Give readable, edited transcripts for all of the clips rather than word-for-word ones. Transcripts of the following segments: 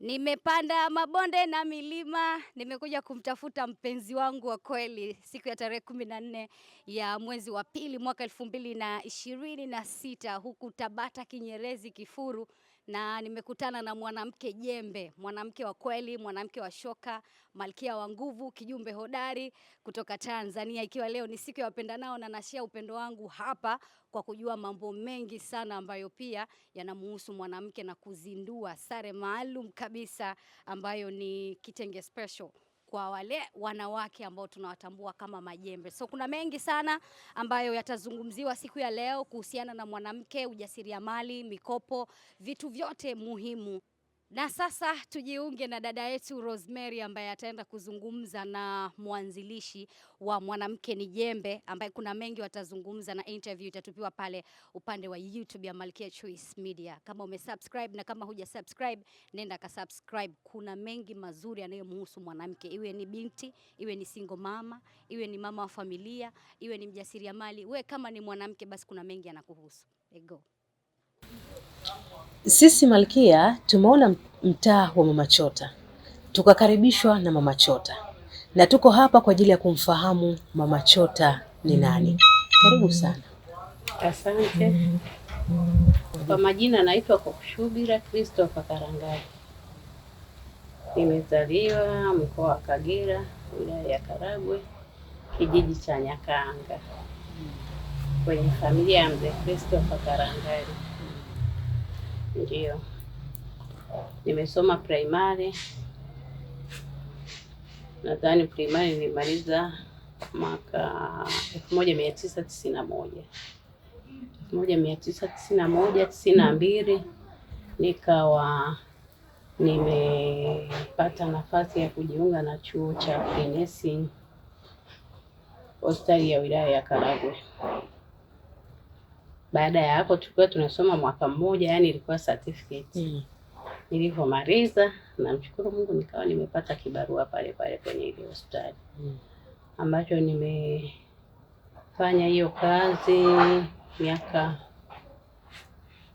Nimepanda mabonde na milima, nimekuja kumtafuta mpenzi wangu wa kweli siku ya tarehe 14 ya mwezi wa pili mwaka 2026 huku Tabata Kinyerezi Kifuru, na nimekutana na mwanamke jembe, mwanamke wa kweli, mwanamke wa shoka, malkia wa nguvu, kijumbe hodari kutoka Tanzania, ikiwa leo ni siku ya wapendanao na nashia upendo wangu hapa kwa kujua mambo mengi sana ambayo pia yanamuhusu mwanamke na kuzindua sare maalum kabisa ambayo ni kitenge special kwa wale wanawake ambao tunawatambua kama majembe. So kuna mengi sana ambayo yatazungumziwa siku ya leo kuhusiana na mwanamke, ujasiriamali, mikopo, vitu vyote muhimu. Na sasa tujiunge na dada yetu Rosemary ambaye ataenda kuzungumza na mwanzilishi wa Mwanamke ni Jembe, ambaye kuna mengi watazungumza na interview itatupiwa pale upande wa YouTube ya Malkia Choice Media. Kama umesubscribe na kama huja subscribe, nenda ka subscribe. Kuna mengi mazuri yanayomhusu mwanamke, iwe ni binti, iwe ni single mama, iwe ni mama wa familia, iwe ni mjasiriamali. We kama ni mwanamke basi kuna mengi yanakuhusu. Ego. Sisi Malkia tumeona mtaa wa Mama Chota, tukakaribishwa na Mama Chota na tuko hapa kwa ajili ya kumfahamu Mama Chota ni nani. Karibu sana. Asante. Kwa majina naitwa Kokushubira Christopher Karangaji. Nimezaliwa mkoa wa Kagera, wilaya ya Karagwe, kijiji cha Nyakanga, kwenye familia ya mzee Christopher Karangaji. Ndio. Nimesoma primary. Nadhani primary nilimaliza mwaka 1991. 1992 nikawa nimepata nafasi ya kujiunga na chuo cha nursing hospitali ya wilaya ya Karagwe. Baada ya hapo tulikuwa tunasoma mwaka mmoja, yani ilikuwa certificate. Nilivyomaliza, namshukuru Mungu nikawa nimepata kibarua pale pale kwenye ile hospitali. Ambacho nimefanya hiyo kazi miaka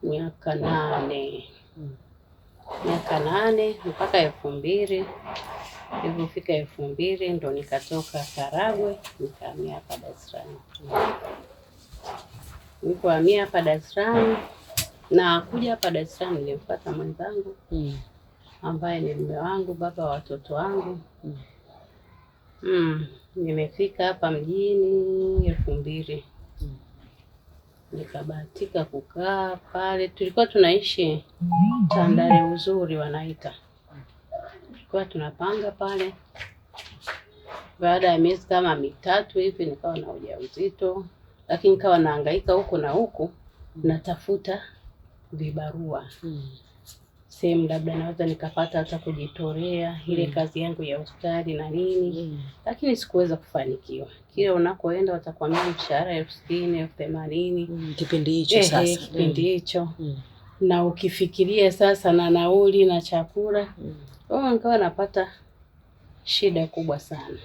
8 mpaka 2000. Nilipofika 2000 ndo nikatoka Karagwe nikahamia hapa Dar es Salaam. Nilipohamia hapa Dar es Salaam na kuja hapa Dar es Salaam nilimfuata mwenzangu ambaye ni mume wangu, baba wa watoto wangu. Nimefika hapa mjini 2000. Nikabahatika kukaa pale. Tulikuwa tunaishi Tandale Uzuri wanaita. Tulikuwa tunapanga pale. Baada ya miezi kama 3 hivi nikawa na ujauzito, lakini nikawa nahangaika huko na huko natafuta vibarua. Sehemu labda naweza nikapata hata kujitolea ile kazi yangu ya hospitali na nini. Lakini sikuweza kufanikiwa. Kile unakoenda watakwambia mshahara 60,000, 80,000. Kipindi hicho sasa. Kipindi hicho. Na ukifikiria sasa na nauli na chakula, nikawa napata shida kubwa sana.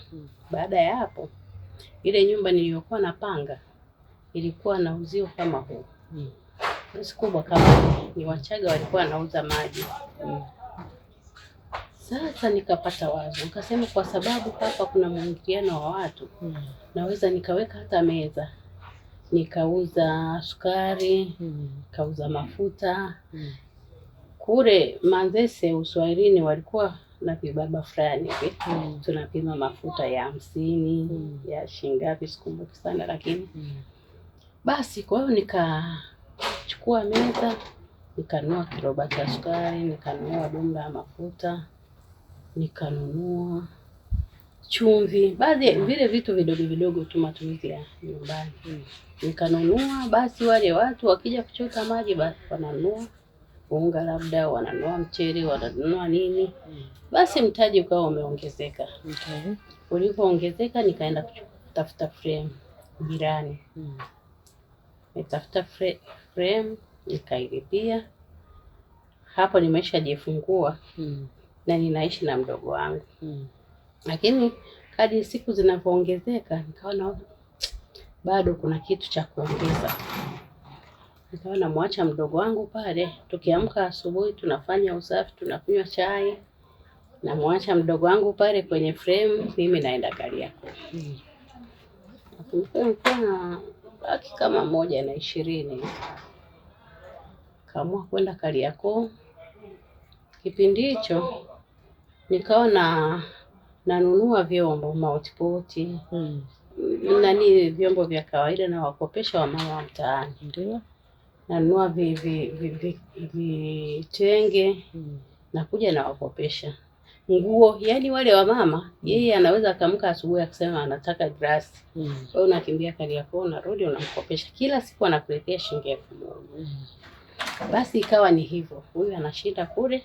Baada ya hapo, ile nyumba niliyokuwa napanga ilikuwa na uzio kama huu. Si kubwa kama ni Wachaga walikuwa wanauza maji. Sasa nikapata wazo, nikasema kwa sababu hapa kuna mwingiliano wa watu, naweza nikaweka hata meza, nikauza sukari, nikauza mafuta. Kule Manzese Uswahilini walikuwa na vibaba fulani hivi, tunapima mafuta ya 50, ya shilingi ngapi sikumbuki sana, lakini basi kwa hiyo nikachukua meza, nikanunua kiroba cha sukari, nikanunua dumu la mafuta, nikanunua chumvi, baadhi vile vitu vidogo vidogo tu matumizi ya nyumbani. Nikanunua, basi wale watu wakija kuchota maji basi wananunua unga, labda wananunua mchele, wananunua nini. Basi mtaji ukawa umeongezeka. Ulipoongezeka nikaenda kutafuta frame jirani. Nitafuta frame nikailipia. Hapo nimeshajifungua na ninaishi na mdogo wangu. Lakini kadri siku zinavyoongezeka nikaona bado kuna kitu cha kuongeza. Nikawa namwacha mdogo wangu pale, tukiamka asubuhi tunafanya usafi, tunakunywa chai. Namwacha mdogo wangu pale kwenye frame, mimi naenda Kariakoo. Nilikuwa baki kama 1:20. Kaamua kwenda Kariakoo. Kipindi hicho nikawa nanunua vyombo mautipoti, vyombo vya kawaida na wakopesha wa mama wa mtaani. Ndio. Nanunua vitenge, nakuja na wakopesha. Nguo, yani wale wa mama, yeye anaweza akamka asubuhi akisema anataka glasi. Wewe unakimbia Kariakoo, unarudi unamkopesha. Kila siku anakuletea shilingi 1000. Basi ikawa ni hivyo. Huyu anashinda kule,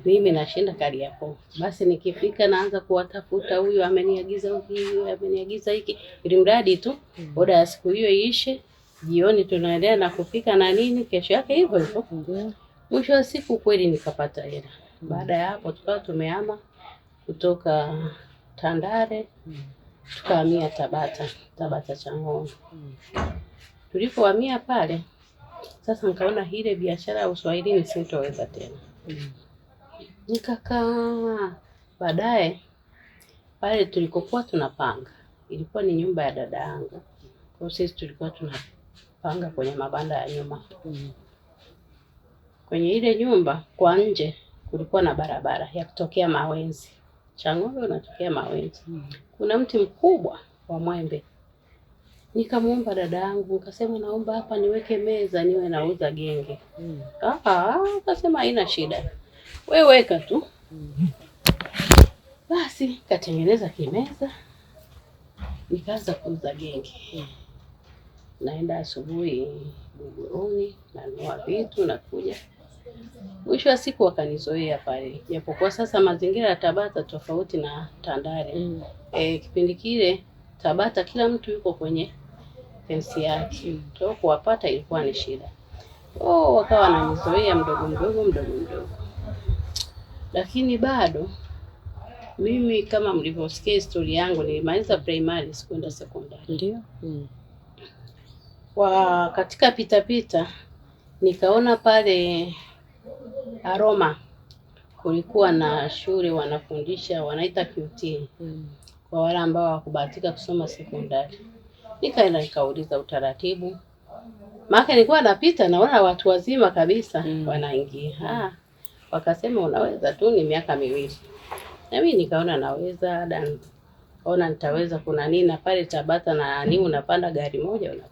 mimi nashinda Kariakoo. Basi nikifika naanza kuwatafuta, huyu ameniagiza hiki, huyu ameniagiza hiki, ili mradi tu oda ya siku hiyo iishe. Jioni tunaendelea na kupika na nini, kesho yake hivyo hivyo. Mwisho wa siku kweli nikapata hela. Baada ya hapo tukawa tumehama kutoka Tandale tukahamia Tabata Chang'ombe. Tulipohamia pale sasa nikaona ile biashara ya uswahilini sitoweza tena. Nikakaa. Baadaye pale tulikokuwa tunapanga ilikuwa ni nyumba ya dada yangu. Kwa sisi tulikuwa tunapanga kwenye mabanda ya nyuma. Kwenye ile nyumba kwa nje kulikuwa na barabara ya kutokea Mawenzi. Chang'ombe unatokea Mawenzi. Kuna mti mkubwa wa mwembe. Nikamuomba dada yangu, nikasema naomba hapa niweke meza niwe nauza genge. Akasema haina shida. Wewe weka tu. Basi katengeneza kimeza. Nikaanza kuuza genge. Naenda asubuhi Buguruni, nanunua vitu nakuja. Mwisho wa siku wakanizoea pale. Japokuwa sasa mazingira ya Tabata tofauti na Tandale. Kipindi kile Tabata kila mtu yuko kwenye fensi yake. Kwa kuwapata ilikuwa ni shida. Wakawa wananizoea mdogo. Lakini bado mimi kama mlivyosikia historia yangu nilimaliza primary sikwenda secondary. Ndio. Katika pita nikaona pale Aroma kulikuwa na shule wanafundisha wanaita QT. Kwa wale ambao hawakubahatika kusoma sekondari. Nikaenda nikauliza utaratibu. Maana nilikuwa napita naona watu wazima kabisa wanaingia. Wakasema unaweza tu ni miaka 2. Na mimi nikaona naweza, kaona nitaweza. Kuna nini na pale Tabata na nini unapanda gari moja unafika.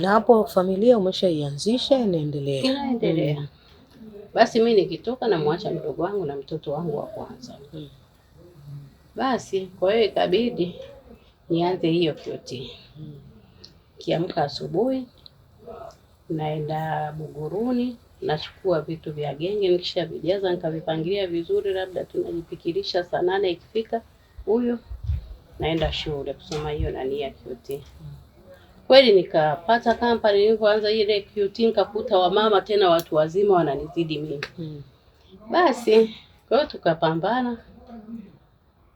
Na hapo familia umeshaianzisha inaendelea? Inaendelea. Basi mimi nikitoka namwacha mdogo wangu na mtoto wangu wa kwanza. Basi kwa hiyo ikabidi nianze hiyo QT. Kiamka asubuhi naenda Buguruni, nachukua vitu vya genge, nikishavijaza nikavipangilia vizuri, labda tunajipikirisha saa 8 ikifika huyo naenda shule kusoma hiyo nani ya QT. Kweli nikapata company. Nilipoanza ile QT nikakuta wamama tena watu wazima wananizidi mimi. Basi kwa hiyo tukapambana.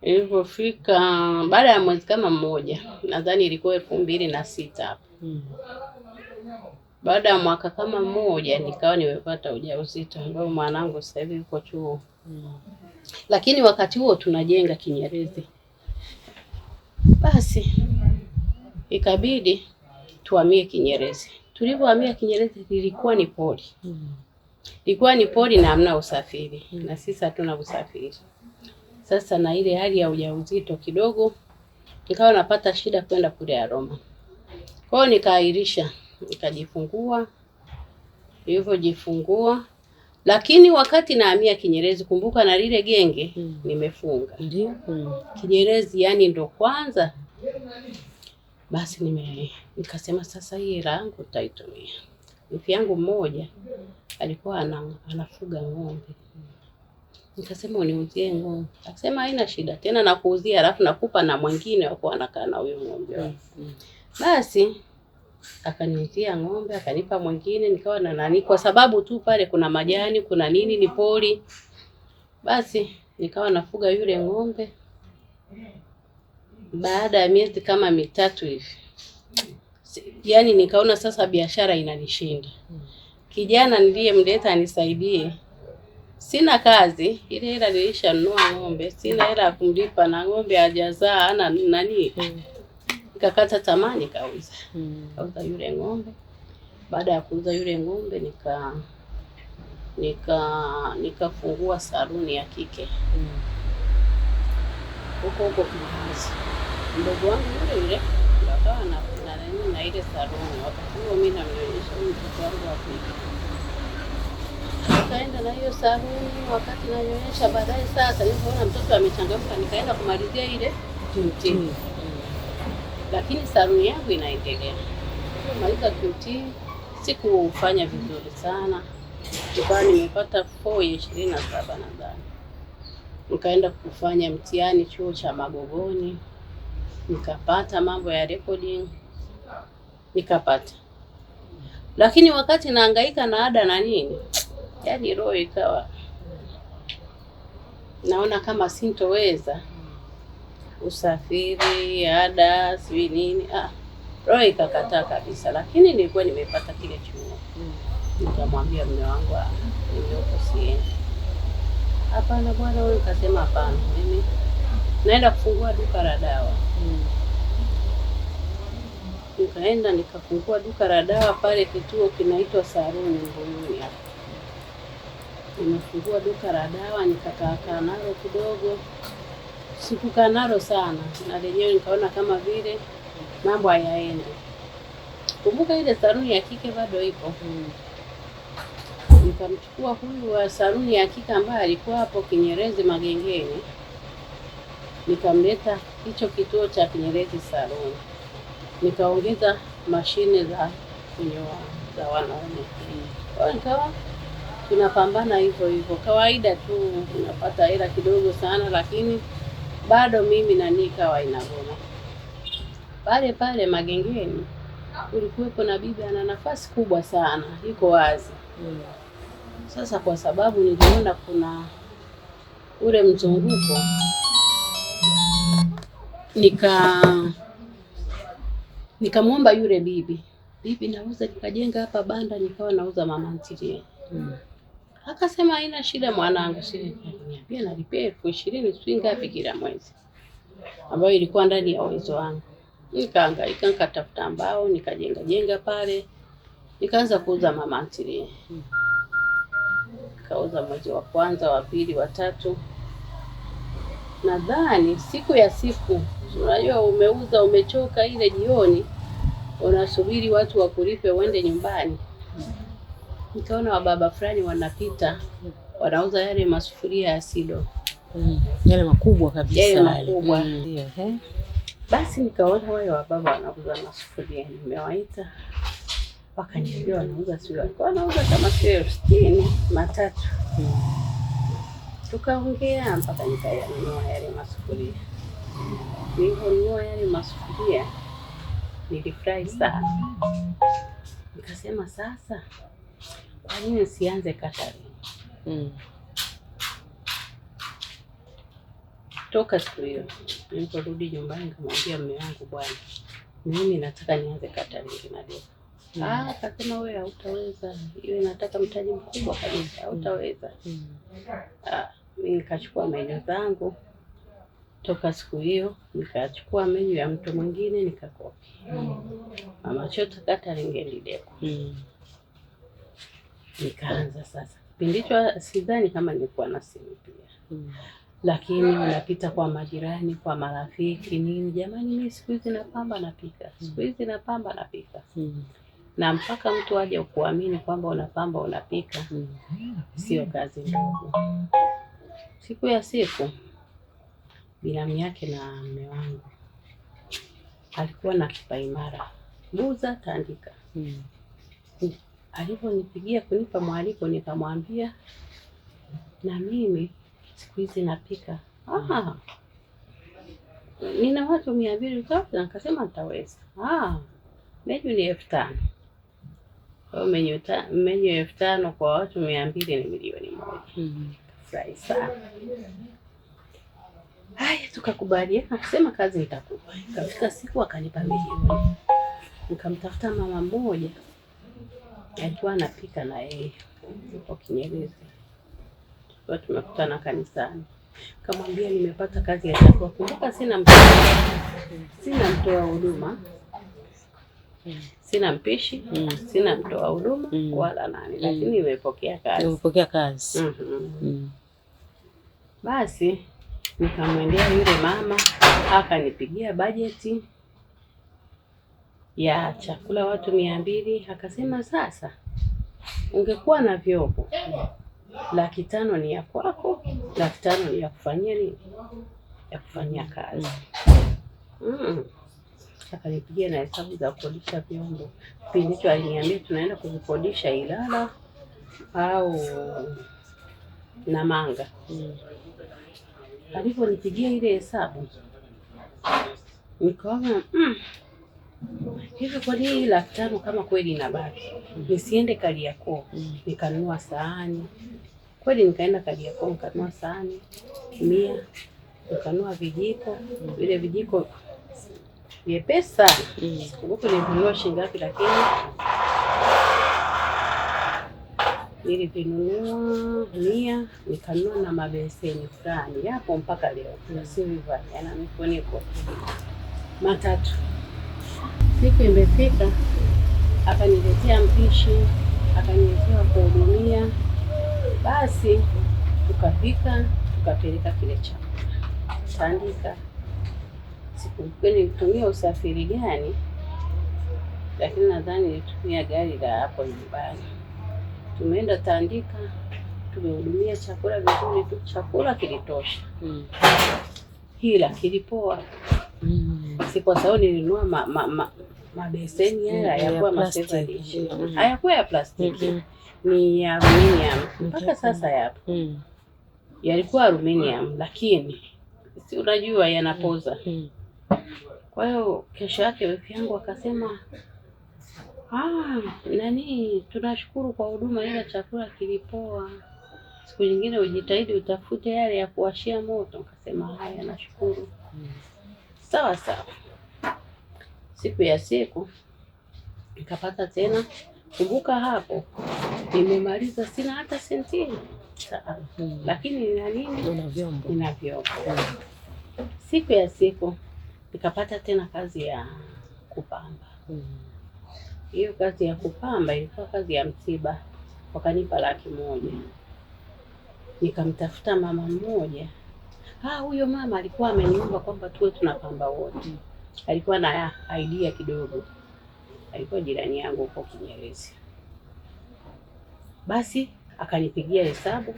Ilipofika baada ya mwezi kama 1, nadhani ilikuwa 2006 hapo. Baada ya mwaka kama 1 nikawa nimepata ujauzito ambao mwanangu sasa hivi yuko chuo. Lakini wakati huo tunajenga Kinyerezi. Basi ikabidi tuhamie Kinyerezi. Tulipohamia Kinyerezi ilikuwa ni pori. Ilikuwa ni pori na hamna usafiri. Na sisi hatuna usafiri. Sasa na ile hali ya ujauzito kidogo nikawa napata shida kwenda kule Aroma. Kwa hiyo nikaahirisha, nikajifungua. Nilipojifungua, lakini wakati nahamia Kinyerezi kumbuka na lile genge nimefunga. Ndio. Kinyerezi yani ndo kwanza. Basi nikasema sasa hii hela yangu nitaitumia. Mfi yangu mmoja alikuwa anafuga ng'ombe. Nikasema uniuzie ng'ombe. Akasema haina shida tena nakuuzia alafu nakupa na mwingine wako anakaa na huyo ng'ombe. Basi akaniuzia ng'ombe, akanipa mwingine, nikawa na nani kwa sababu tu pale kuna majani, kuna nini ni pori. Basi nikawa nafuga yule ng'ombe. Baada ya miezi kama 3 hivi Yaani nikaona sasa biashara inanishinda. Kijana niliyemleta anisaidie, sina kazi, ile hela nilishanunua ng'ombe, sina hela ya kumlipa na ng'ombe hajazaa ana nani. Nikakata tamaa nikauza. Kauza yule ng'ombe. Baada ya kuuza yule ng'ombe nikafungua saluni ya kike. Huko Kimazi. Ndugu wangu yule akawa na ile saluni. Wakati huo mimi namnyonyesha huyu mtoto wangu wa pili. Nikaenda na hiyo saluni, wakati nanyonyesha, baadaye sasa nilipoona mtoto amechangamka nikaenda kumalizia ile QT. Lakini saluni yangu inaendelea. Kumaliza QT sikufanya vizuri sana. Nikawa nimepata 4.27 nadhani. Nikaenda kufanya mtihani chuo cha Magogoni. Nikapata mambo ya recording. Nikapata. Lakini wakati nahangaika na ada na nini, yaani roho ikawa naona kama sintoweza usafiri, ada, sijui nini. Roho ikakataa kabisa, lakini nilikuwa nimepata kile chuo. Nikamwambia mume wangu nilioko siendi. Hapana bwana, wewe ukasema hapana. Mimi naenda kufungua duka la dawa. Nikaenda nikafungua duka la dawa pale kituo kinaitwa Saruni Mbuyuni hapa. Nimefungua duka la dawa, nikakaa nalo kidogo. Sikukaa nalo sana, na lenyewe nikaona kama vile mambo hayaendi. Kumbuka ile saluni ya kike bado ipo. Nikamchukua huyu wa saluni ya kike ambaye alikuwa hapo Kinyerezi Magengeni. Nikamleta hicho kituo cha Kinyerezi saluni. Nikaongeza mashine za kunyoa za wanaume. Kwa nikawa tunapambana hivyo. Kawaida tu tunapata hela kidogo sana, lakini bado mimi na nikawa inagoma. Pale Magengeni kulikuwepo na bibi ana nafasi kubwa sana, iko wazi. Sasa kwa sababu niliona kuna ule mzunguko, nikamwomba yule bibi, nauza, nikajenga hapa banda, nikawa nauza mama ntilie. Akasema haina shida mwanangu, niambia nalipia 20,000 sijui ngapi kila mwezi, ambayo ilikuwa ndani ya uwezo wangu. Nikahangaika, nikatafuta mbao, nikajenga pale, nikaanza kuuza mama ntilie. Nikauza mwezi wa kwanza, wa pili, wa tatu. Nadhani siku, unajua umeuza umechoka, ile jioni unasubiri watu wakulipe uende nyumbani. Nikaona wababa fulani wanapita, wanauza yale masufuria ya Sido. Yale makubwa kabisa. Yale makubwa. Basi nikaona wale wababa wanauza masufuria, nimewaita. Wakaniambia wanauza sio. Wanauza kama 60 matatu. Tukaongea mpaka nikayanunua yale masufuria. Niliponunua yale masufuria nilifurahi sana. Nikasema sasa kwa nini sianze catering? Toka siku hiyo niliporudi nyumbani nikamwambia mume wangu, bwana, mimi nataka nianze catering na leo. Akasema wewe hautaweza. Hiyo inataka mtaji mkubwa kabisa, hautaweza. Mimi nikachukua menyu zangu. Toka siku hiyo nikachukua menyu ya mtu mwingine nikakopi. Mama Chota Catering and Deco. Nikaanza sasa. Kipindi hicho sidhani kama nilikuwa na simu pia. Lakini unapita kwa majirani, kwa marafiki nini, jamani mimi siku hizi napamba napika. Siku hizi napamba napika. Na mpaka mtu aje kuamini kwamba unapamba unapika, sio kazi ndogo. Siku ya siku binamu yake na mume wangu alikuwa na kipaimara Buza Tandika. Aliponipigia kunipa mwaliko nikamwambia na mimi siku hizi napika. Nina watu 200 kabla, nikasema nitaweza. Menyu ni 5,000. Kwa menyu 5,000 kwa watu 200 ni milioni 1. Furahi sana. Haya tukakubaliana, akasema kazi nitakupa. Kafika siku akanipa milioni. Nikamtafuta mama mmoja alikuwa anapika na yeye huko Kinyerezi, tulikuwa tumekutana kanisani. Kamwambia nimepata kazi ya chakula. Kumbuka sina mtoa huduma, sina mpishi, sina mtoa huduma wala nani, lakini nimepokea kazi. Nimepokea kazi. Basi nikamwendea yule mama, akanipigia bajeti ya chakula watu 200. Akasema sasa ungekuwa na vyombo 500 ni ya kwako, 500 ni ya kufanyia nini, ya kufanyia kazi. Akanipigia na hesabu za kukodisha vyombo. Kipindi hicho aliniambia tunaenda kuvikodisha Ilala au Namanga. Aliponipigia ile hesabu nikaona hivi kwa nini 500 kama kweli inabaki, nisiende Kariakoo nikanunua sahani. Kweli nikaenda Kariakoo nikanunua sahani 100, nikanunua vijiko, vile vijiko vyepesi sana. Huko nilinunua shilingi ngapi, lakini nilivinunua 100. Nikanunua na mabeseni fulani yapo mpaka leo na silver yana mifuniko matatu. Siku imefika, akaniletea mpishi, akaniletea kuhudumia. Basi tukapika, tukapeleka kile chakula Tandika. Sikumbuka nilitumia usafiri gani, lakini nadhani nilitumia gari la hapo nyumbani. Tumeenda Tandika, tumehudumia chakula vizuri tu, chakula kilitosha. Hila kilipoa. Si kwa sababu nilinunua mabeseni haya hayakuwa masefa dish. Hayakuwa ya plastiki. Ni ya aluminium. Mpaka sasa yapo. Yalikuwa aluminium, lakini si unajua yanapoza. Kwa hiyo kesho yake wifi yangu akasema, tunashukuru kwa huduma, ila chakula kilipoa. Siku nyingine ujitahidi utafute yale ya kuwashia moto. Nikasema haya, nashukuru. Sawa sawa. Siku ya siku nikapata tena. Kumbuka hapo nimemaliza, sina hata senti. Lakini nina nini? Nina vyombo. Siku ya siku nikapata tena kazi ya kupamba. Hiyo kazi ya kupamba ilikuwa kazi ya msiba. Wakanipa 100,000. Nikamtafuta mama mmoja. Huyo mama alikuwa ameniomba kwamba tuwe tunapamba wote. Alikuwa na idea kidogo. Alikuwa jirani yangu huko Kinyerezi. Basi akanipigia hesabu.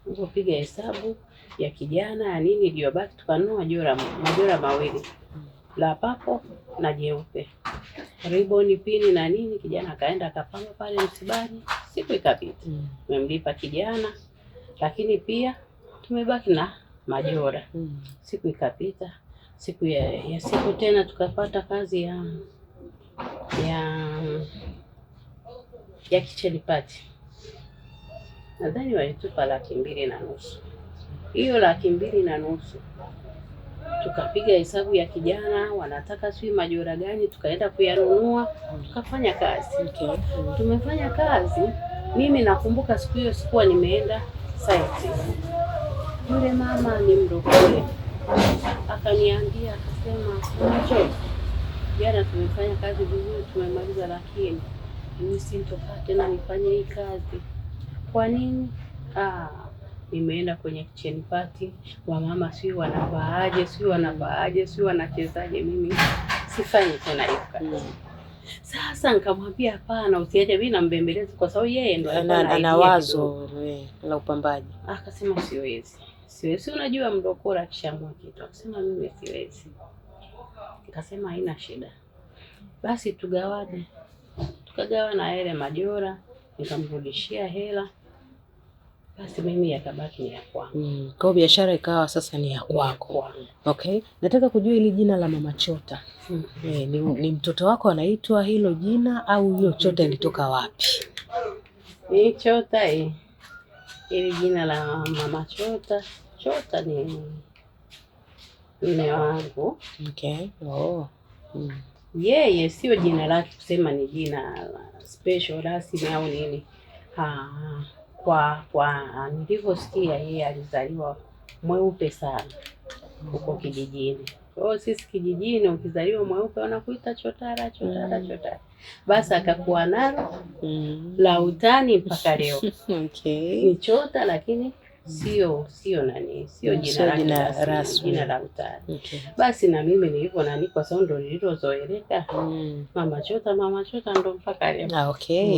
Nilipopiga hesabu ya kijana ya nini iliyobaki, tukanunua majora 2, la papo na jeupe, ribbon, pini na nini. Kijana akaenda akapanga pale msibani. Siku ikapita. Tumemlipa kijana, lakini pia tumebaki na majora. Siku ikapita. Siku ya siku tena tukapata kazi ya kitchen party. Nadhani walitupa 2,500. Hiyo 2,500 tukapiga hesabu ya kijana, wanataka sui majora gani, tukaenda kuyanunua, tukafanya kazi. Tumefanya kazi. Mimi nakumbuka siku hiyo sikuwa nimeenda site. Yule mama ni mrokole. Akaniambia, akasema, jana tumefanya kazi vizuri, tumemaliza, lakini mimi sintokaa tena nifanye hii kazi. Kwa nini? Nimeenda kwenye kitchen party, wamama sio wanavaaje, sio wanachezaje, mimi sifanyi tena hiyo kazi. Sasa nikamwambia hapana, usiache, mimi nambembeleza kwa sababu yeye ndo ana wazo la upambaji. Akasema siwezi, unajua mdokora akishamua kitu. Akasema mimi siwezi. Nikasema haina shida. Basi tugawane. Tukagawana yale majora, nikamrudishia hela. Basi mimi yakabaki ni ya kwangu. Kwa hiyo biashara ikawa sasa ni ya kwako. Okay. Nataka kujua hili jina la Mama Chota. Ni mtoto wako anaitwa hilo jina au hiyo Chota ilitoka wapi? Ni Chota hili jina la Mama Chota. Chota ni mume wangu. Okay. yeye sio jina lake kusema ni jina special rasmi au nini. Kwa nilivyosikia yeye alizaliwa mweupe sana huko kijijini. Kwa hiyo sisi kijijini ukizaliwa mweupe wanakuita chotara. Basi akakuwa nalo la utani mpaka leo. Okay. Ni chota lakini sio jina rasmi, jina la utani. Okay. Basi na mimi nilivyo nani kwa sababu ndo nililozoeleka mama chota ndo mpaka leo. Okay.